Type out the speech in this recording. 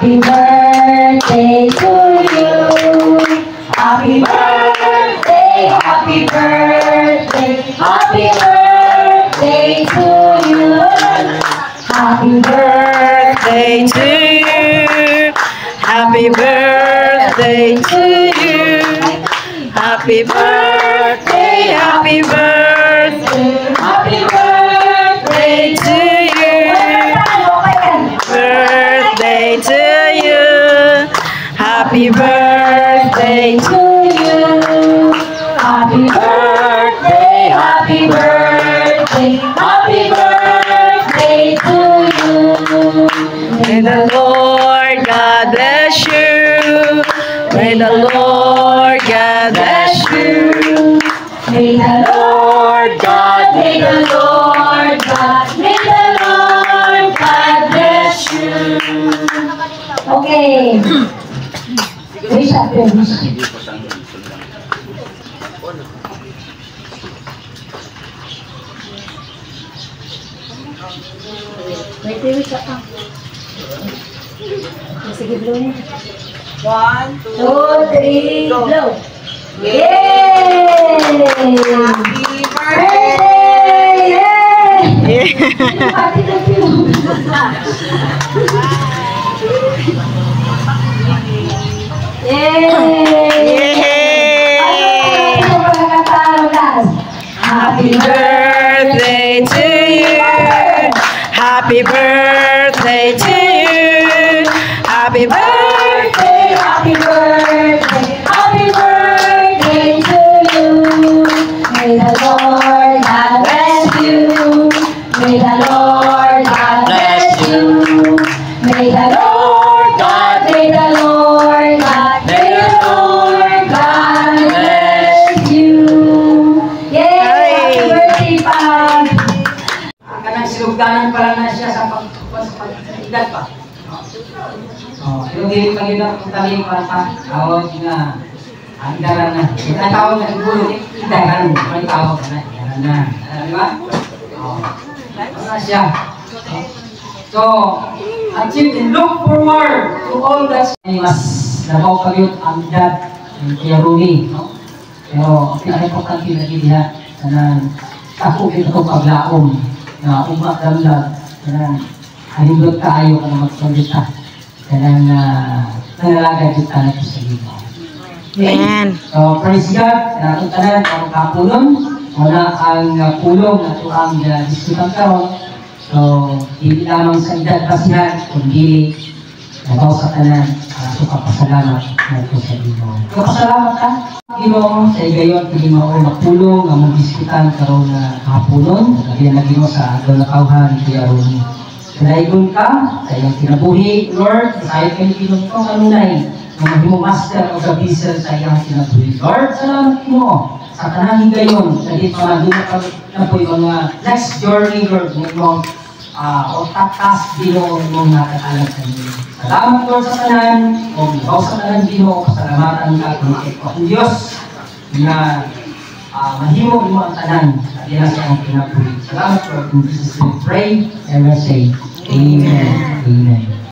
Happy birthday to you. Happy birthday, happy birthday, happy birthday to you. Happy birthday to you. Happy birthday to you. Happy birthday, happy birthday, Happy birthday to you. Birthday to you. Happy birthday to you. Happy birthday, happy birthday, happy birthday to you. May the Lord God bless you. May the Lord God bless you. May the Lord God, may the Lord God, may the Lord God bless you. Okay. Wish up your wish. Wait, wish up ka. Sige, blow niya. 1, 2, 3, blow. Yay! Happy Birthday! Yay! Pati na piyo. Yay! Happy birthday to you. Happy birthday to you. Happy birthday. Happy birthday, happy birthday to you. May the Lord God bless you. May the Lord God bless you. May the Lord God, may the Lord God, may the Lord God bless you. Yay! Happy birthday pa! Kanang silugdanan pala na siya sa pag-edad pa. Pero hindi pa yun ang taling pa. Tawag na. Ang daran na. Ang tawag na siguro, daran. Ang tawag na. Daran na. Di ba? Ano na siya? So, achieve and look forward to all that. Mas nabaw kayo ang dad ng Kuya Rumi. Pero, pinaka-importante na diha na ako ito paglaom na umakdamlag na halindot kaayo ka na magsalita ka ng nangalagay dito na sa iyo. Amen. So, praise God, itong tanan, ang kapulong, wala ang pulong na ito ang diskutang karon. So, hindi lamang sa edad basihan, kundi nabaw sa tanan, so kapasalamat na ito sa iyo. Kapasalamat ka, Ginoo, sa igayon, hindi mo magpulong, ang mag-diskutan karon na kapulong, sabi na Ginoo sa agaw na kauhan, Kuya Rumi. Kanaigon ka, sa iyong kinabuhi, Lord, sa iyong kinikinom ko, kanunay, na mahimong master o gabisan sa iyong kinabuhi. Lord, salamat mo sa tanang higayon, na di pa na po yung mga next journey, Lord, mo o tatas, Ginoo, mong nakatalag sa inyo. Salamat, Lord, sa tanan, o ikaw sa tanan, Ginoo, pasalamatan ka, kung Diyos, na mahimo mo ang tanan at yan sa iyong kinabuhi. Salamat, Lord, in Jesus' name we pray and we say, Amen. Amen.